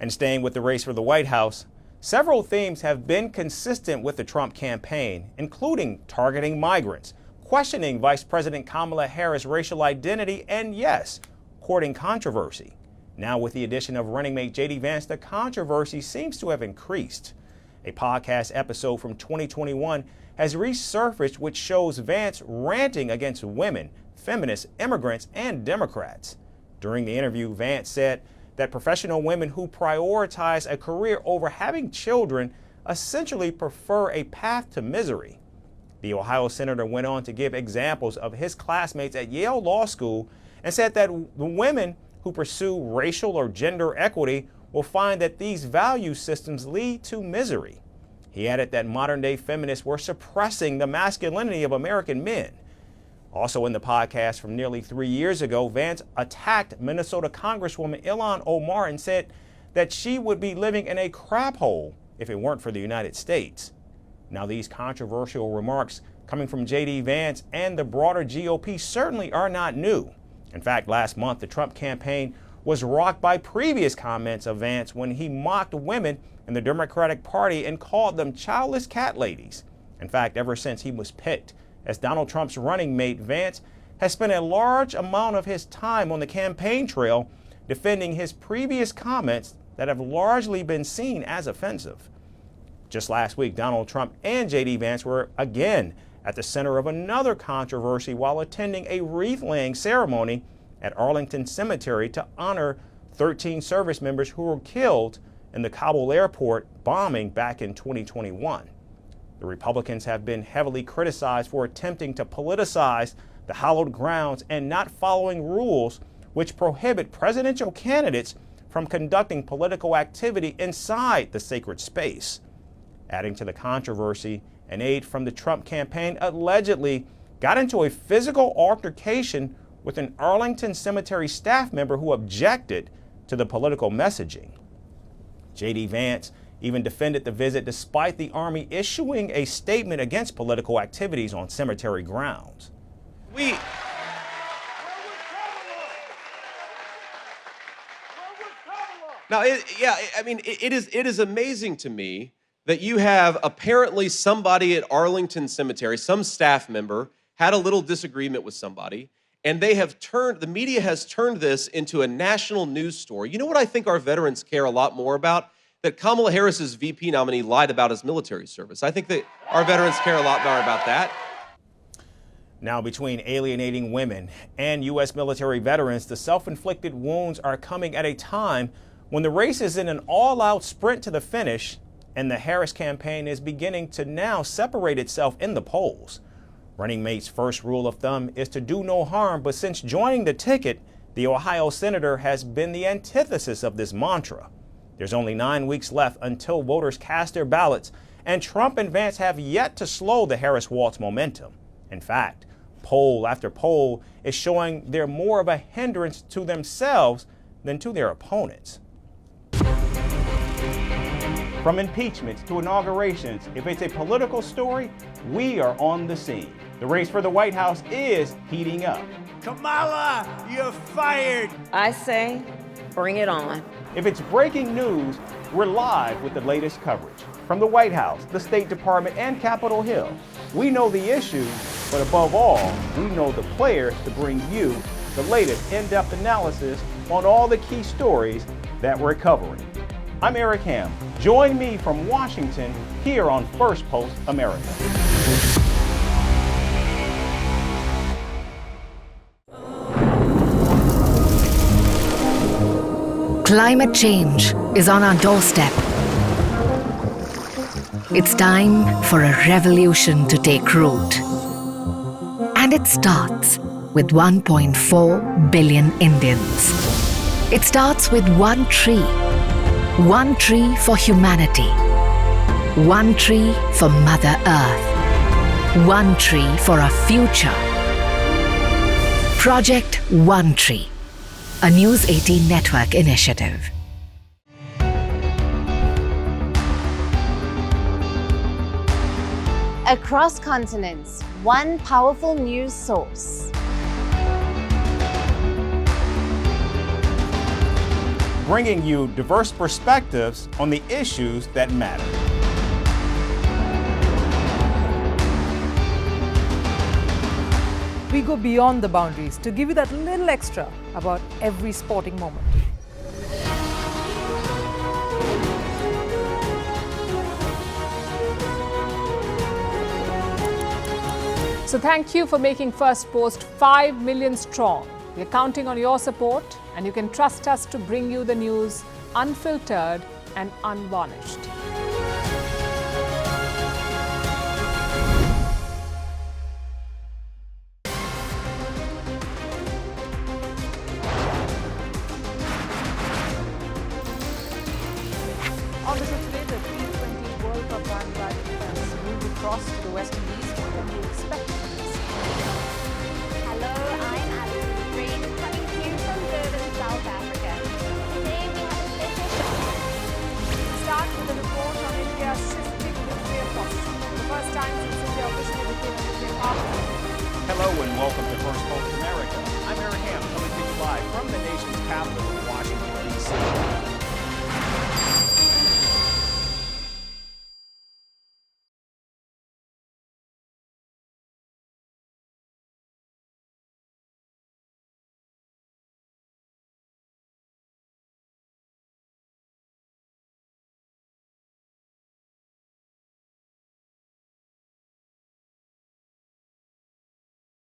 And staying with the race for the White House, several themes have been consistent with the Trump campaign, including targeting migrants, questioning Vice President Kamala Harris' racial identity, and yes, courting controversy. Now with the addition of running mate JD Vance, the controversy seems to have increased. A podcast episode from 2021 has resurfaced which shows Vance ranting against women, feminists, immigrants, and Democrats. During the interview, Vance said that professional women who prioritize a career over having children essentially prefer a path to misery. The Ohio senator went on to give examples of his classmates at Yale Law School and said that the women who pursue racial or gender equity will find that these value systems lead to misery. He added that modern-day feminists were suppressing the masculinity of American men. Also in the podcast from nearly 3 years ago, Vance attacked Minnesota Congresswoman Ilhan Omar and said that she would be living in a crap hole if it weren't for the United States. Now, these controversial remarks coming from JD Vance and the broader GOP certainly are not new. In fact, last month, the Trump campaign was rocked by previous comments of Vance when he mocked women in the Democratic Party and called them childless cat ladies. In fact, ever since he was picked as Donald Trump's running mate, Vance has spent a large amount of his time on the campaign trail defending his previous comments that have largely been seen as offensive. Just last week, Donald Trump and JD Vance were again at the center of another controversy while attending a wreath-laying ceremony at Arlington Cemetery to honor 13 service members who were killed in the Kabul airport bombing back in 2021. The Republicans have been heavily criticized for attempting to politicize the hallowed grounds and not following rules which prohibit presidential candidates from conducting political activity inside the sacred space. Adding to the controversy, an aide from the Trump campaign allegedly got into a physical altercation with an Arlington Cemetery staff member who objected to the political messaging. JD Vance even defended the visit despite the Army issuing a statement against political activities on cemetery grounds. It is amazing to me that you have apparently somebody at Arlington Cemetery, some staff member, had a little disagreement with somebody, and the media has turned this into a national news story. You know what I think our veterans care a lot more about? That Kamala Harris's VP nominee lied about his military service. I think that our veterans care a lot more about that. Now, between alienating women and U.S. military veterans, the self-inflicted wounds are coming at a time when the race is in an all-out sprint to the finish, and the Harris campaign is beginning to now separate itself in the polls. Running mate's first rule of thumb is to do no harm, but since joining the ticket, the Ohio senator has been the antithesis of this mantra. There's only 9 weeks left until voters cast their ballots, and Trump and Vance have yet to slow the Harris waltz momentum. In fact, poll after poll is showing they're more of a hindrance to themselves than to their opponents. From impeachments to inaugurations, if it's a political story, we are on the scene. The race for the White House is heating up. Kamala, you're fired. I say, bring it on. If it's breaking news, we're live with the latest coverage. From the White House, the State Department, and Capitol Hill, we know the issues, but above all, we know the players to bring you the latest in-depth analysis on all the key stories that we're covering. I'm Eric Ham. Join me from Washington here on Firstpost America. Climate change is on our doorstep. It's time for a revolution to take root. And it starts with 1.4 billion Indians. It starts with one tree. One tree for humanity. One tree for Mother Earth. One tree for our future. Project One Tree, a News 18 network initiative. Across continents, one powerful news source. bringing you diverse perspectives on the issues that matter. We go beyond the boundaries to give you that little extra about every sporting moment. So thank you for making Firstpost 5 million strong. We're counting on your support, and you can trust us to bring you the news unfiltered and unvarnished. On the show today, the T20 World Cup bandwagon has moved across to the West Indies. What can we expect from this? Hello, I'm Alison Green, coming to you from Durban, South Africa.